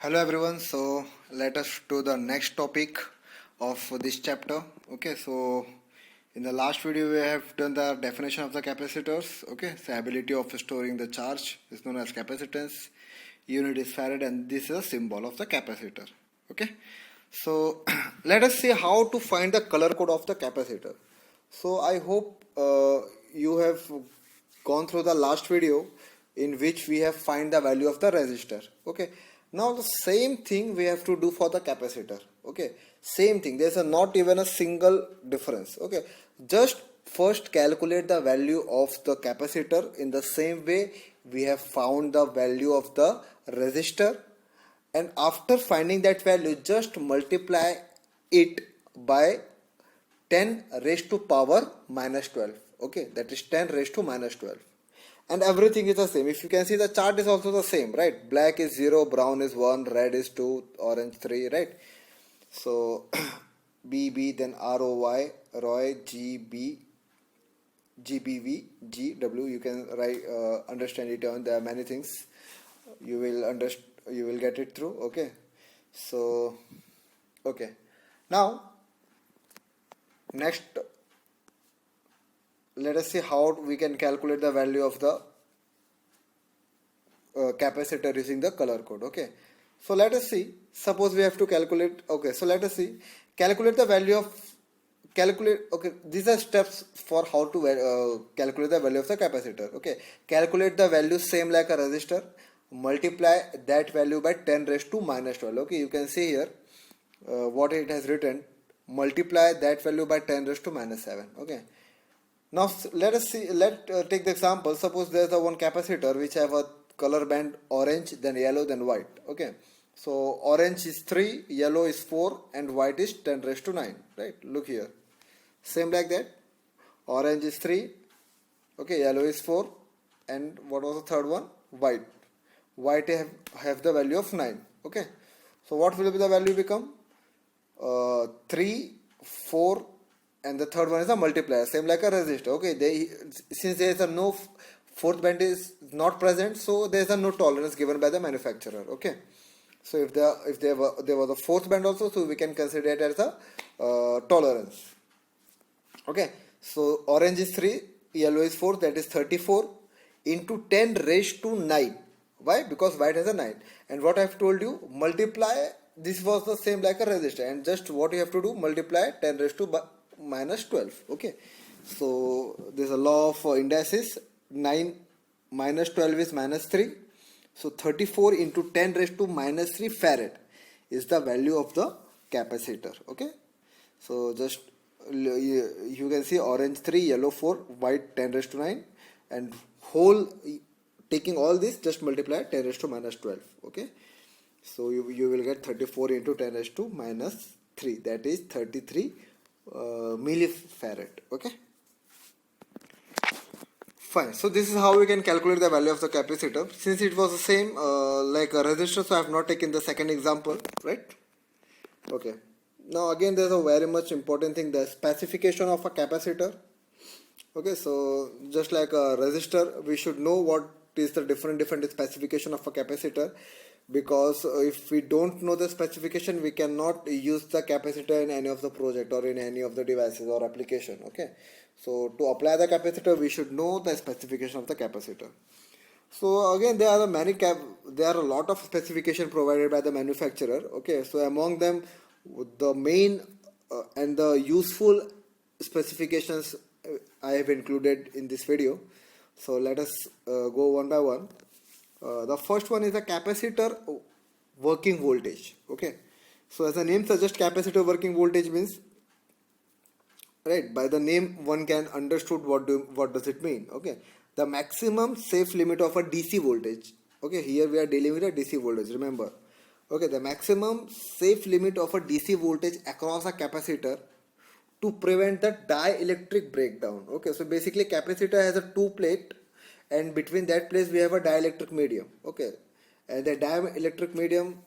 Hello everyone, so let us do the next topic of this chapter. Okay, so in the last video we have done the definition of the capacitors. Okay, so ability of storing the charge is known as capacitance. Unit is farad and this is a symbol of the capacitor. Okay, so let us see how to find the color code of the capacitor. So I hope you have gone through the last video in which we have find the value of the resistor. Okay, now the same thing we have to do for the capacitor. Okay, same thing, there's not even a single difference. Okay, just first calculate the value of the capacitor in the same way we have found the value of the resistor, and after finding that value just multiply it by 10 raised to power minus 12. Okay, that is 10 raised to minus 12, and everything is the same. If you can see, the chart is also the same, right? Black is 0, brown is 1, red is 2, orange 3, right? So BB, then ROY, ROY, GB, GBV, GW, you can write understand it on. There are many things you will understand, you will get it through. Okay, so okay, now next let us see how we can calculate the value of the capacitor using the color code. Okay, so let us see, suppose we have to calculate. Okay, so let us see, calculate the value of calculate. Okay, these are steps for how to calculate the value of the capacitor. Okay, calculate the value same like a resistor, multiply that value by 10 raised to minus 12. Okay, you can see here what it has written, multiply that value by 10 raised to minus 7. Okay, now let us see, take the example. Suppose there is a one capacitor which have a color band orange, then yellow, then white. Okay, so orange is 3, yellow is 4, and white is 10 raised to 9. Right, look here, same like that. Orange is 3, okay, yellow is 4, and what was the third one? White. White have the value of 9. Okay, so what will be the value become? 3, 4, and the third one is a multiplier, same like a resistor. Okay, since there is a no fourth band is not present, so there is a no tolerance given by the manufacturer. Okay, so if there was a fourth band also, so we can consider it as a tolerance. Okay, so orange is 3, yellow is 4, that is 34 into 10 raised to 9. Why? Because white has a 9. And what I have told you, multiply, this was the same like a resistor, and just what you have to do, multiply 10 raised to minus 12. Okay, so there's a law of indices. 9 minus 12 is minus 3, so 34 into 10 raised to minus 3 farad is the value of the capacitor. Okay, so just you can see orange 3, yellow 4, white 10 raised to 9, and whole, taking all this, just multiply 10 raised to minus 12. Okay, so you will get 34 into 10 raised to minus 3, that is 33 millifarad. Okay, fine. So this is how we can calculate the value of the capacitor. Since it was the same like a resistor, so I have not taken the second example, right? Okay, now again there's a very much important thing, the specification of a capacitor. Okay, so just like a resistor, we should know what is the different specification of a capacitor, because if we don't know the specification, we cannot use the capacitor in any of the project or in any of the devices or application. Okay, so to apply the capacitor, we should know the specification of the capacitor. So again, there are there are a lot of specification provided by the manufacturer. Okay, so among them, the main and the useful specifications I have included in this video. So let us go one by one. The first one is the capacitor working voltage. Okay, so as the name suggests, capacitor working voltage means, right, by the name one can understood what does it mean. Okay, the maximum safe limit of a DC voltage. Okay, here we are dealing with a DC voltage, remember. Okay, the maximum safe limit of a DC voltage across a capacitor to prevent the dielectric breakdown. Okay, so basically capacitor has a two plate, and between that place we have a dielectric medium. Okay, and the dielectric medium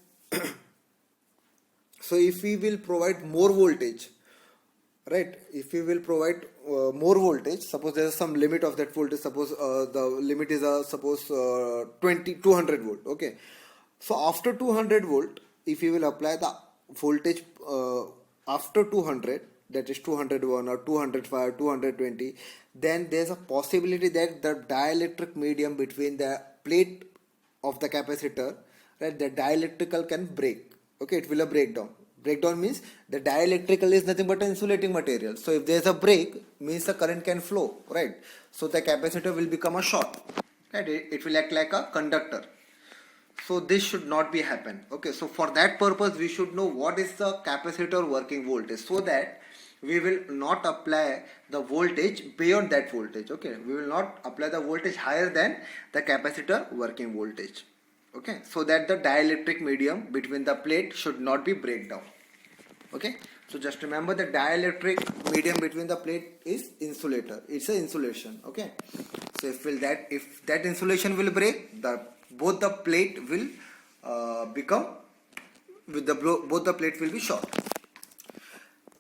so if we will provide more voltage, right, if we will provide more voltage, suppose there is some limit of that voltage, suppose the limit is suppose 200 volt. Okay, So after 200 volt, if you will apply the voltage after 200, that is 201 or 205, 220, then there's a possibility that the dielectric medium between the plate of the capacitor, right, the dielectrical can break. Okay, it will a breakdown. Breakdown means the dielectrical is nothing but an insulating material. So if there's a break, means the current can flow, right? So the capacitor will become a short, right? It will act like a conductor. So this should not be happen. Okay, so for that purpose we should know what is the capacitor working voltage, so that we will not apply the voltage beyond that voltage. Okay, we will not apply the voltage higher than the capacitor working voltage. Okay, so that the dielectric medium between the plate should not be break down. Okay, so just remember the dielectric medium between the plate is insulator. It's a insulation. Okay, so if that insulation will break, the both the plate will become with the both the plate will be short.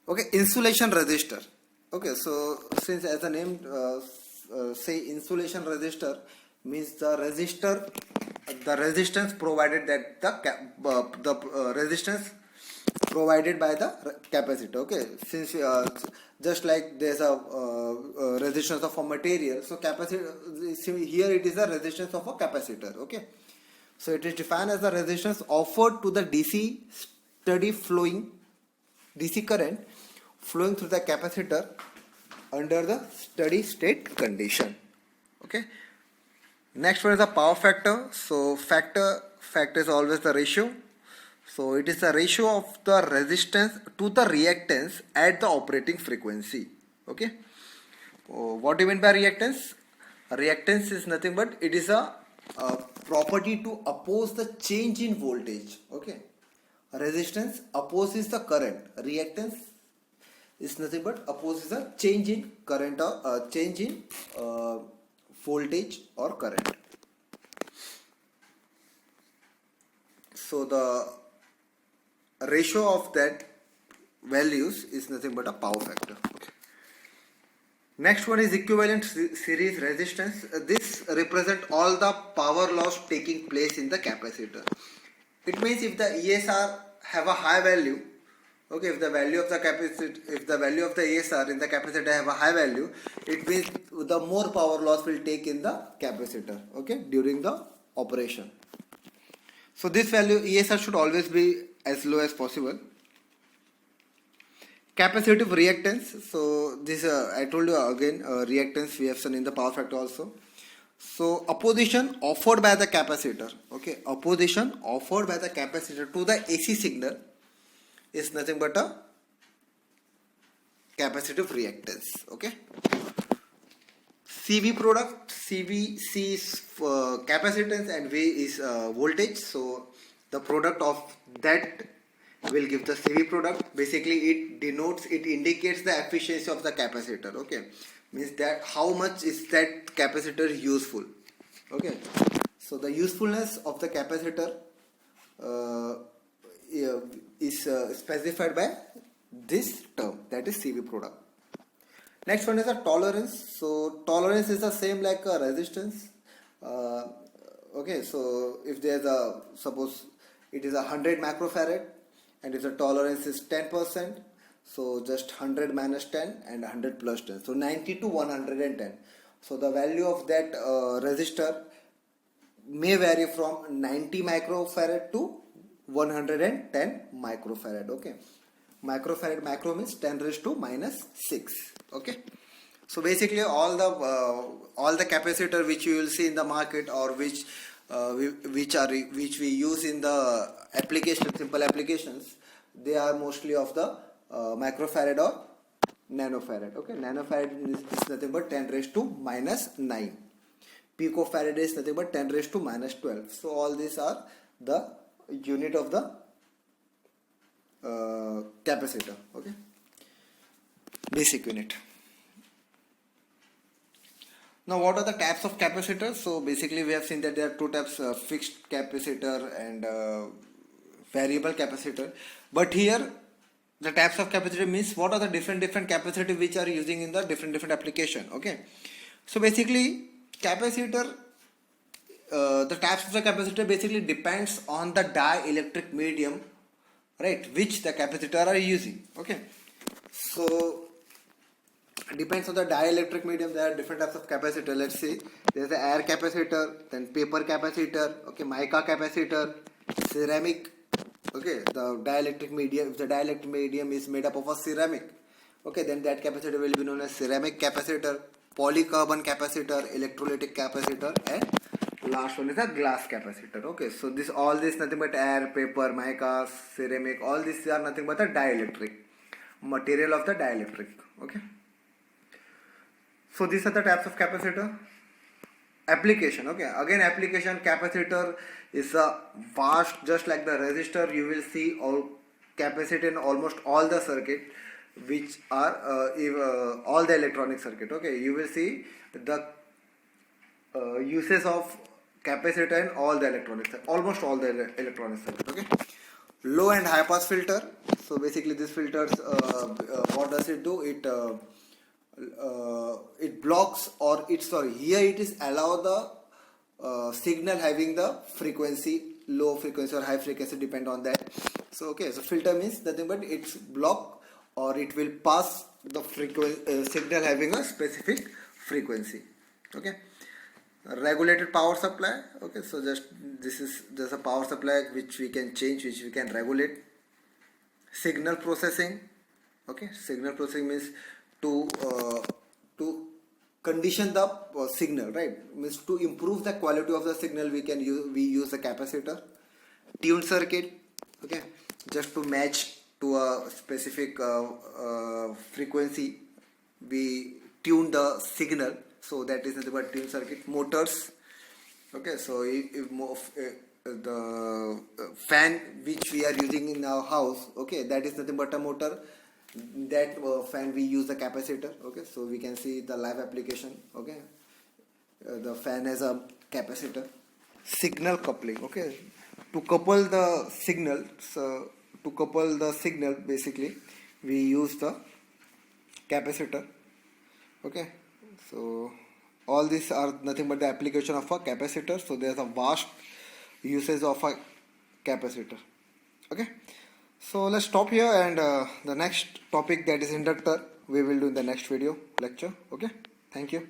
Okay, insulation resistor. Okay, so since as the name say insulation resistor means the resistance provided that the resistance provided by the capacitor. Okay, since just like there's a resistance of a material, so capacitor here it is the resistance of a capacitor. Okay, so it is defined as the resistance offered to the DC current flowing through the capacitor under the steady state condition. Okay, next one is the power factor. So factor is always the ratio. So it is the ratio of the resistance to the reactance at the operating frequency. Okay, what do you mean by reactance? Reactance is nothing but it is a property to oppose the change in voltage. Okay, resistance opposes the current. Reactance is nothing but opposes the change in current or change in voltage or current. So the ratio of that values is nothing but a power factor. Okay. Next one is equivalent series resistance. This represent all the power loss taking place in the capacitor. It means if the ESR have a high value, okay, if the value of the ESR in the capacitor have a high value, it means the more power loss will take in the capacitor, okay, during the operation. So this value ESR should always be as low as possible. Capacitive reactance. So this I told you again, reactance we have seen in the power factor also. So opposition offered by the capacitor, okay, opposition offered by the capacitor to the AC signal is nothing but a capacitive reactance. Okay, CV product, C is capacitance and V is voltage. So the product of that will give the CV product. Basically it indicates the efficiency of the capacitor. Okay, means that how much is that capacitor useful. Okay, so the usefulness of the capacitor is specified by this term, that is CV product. Next one is a tolerance. So tolerance is the same like a resistance. Okay, so if there's a, suppose it is 100 microfarad and if the tolerance is 10%, so just 100 minus 10 and 100 plus 10, so 90 to 110. So the value of that resistor may vary from 90 microfarad to 110 microfarad. Okay, microfarad, macro means 10 raised to minus 6. Okay, so basically all the capacitor which you will see in the market or which we use in the application, simple applications, they are mostly of the microfarad or nanofarad. Okay, nanofarad is nothing but 10 raised to minus 9. Picofarad is nothing but 10 raised to minus 12. So all these are the unit of the capacitor. Okay, basic unit. Now what are the types of capacitors? So basically we have seen that there are two types, fixed capacitor and variable capacitor. But here the types of capacitor means what are the different capacitor which are using in the different application. Okay, so basically capacitor the types of the capacitor basically depends on the dielectric medium, right, which the capacitor are using. Okay, so depends on the dielectric medium. There are different types of capacitor. Let's see, there's the air capacitor, then paper capacitor, okay, mica capacitor, ceramic. Okay, the dielectric medium, if the dielectric medium is made up of a ceramic, okay, then that capacitor will be known as ceramic capacitor, polycarbon capacitor, electrolytic capacitor, and last one is a glass capacitor. Okay, so this all this nothing but air, paper, mica, ceramic, all these are nothing but the dielectric material of the dielectric. Okay, so these are the types of capacitor. Application, okay, again application, capacitor is a vast, just like the resistor. You will see all capacitor in almost all the circuit which are all the electronic circuit. Okay, you will see the uses of capacitor in all the electronic circuit, almost all the electronic circuit. Okay, low and high pass filter. So basically this filters, what does it do? It blocks, or it, sorry, here it is allow the signal having the frequency, low frequency or high frequency, depend on that. So okay, so filter means nothing but it's block, or it will pass the frequency signal having a specific frequency. Okay, regulated power supply. Okay, so this is just a power supply which we can change, which we can regulate. Signal processing. Okay, signal processing means to condition the signal, right, means to improve the quality of the signal, we use the capacitor. Tuned circuit, okay, just to match to a specific frequency, we tune the signal, so that is nothing but tuned circuit. Motors, okay, so if the fan which we are using in our house, okay, that is nothing but a motor. That fan we use the capacitor. Okay, so we can see the live application. Okay, the fan has a capacitor. Signal coupling, okay, to couple the signal, so to couple the signal basically we use the capacitor. Okay, so all these are nothing but the application of a capacitor. So there's a vast usage of a capacitor. Okay, so let's stop here, and the next topic, that is inductor, we will do in the next video lecture. Okay, thank you.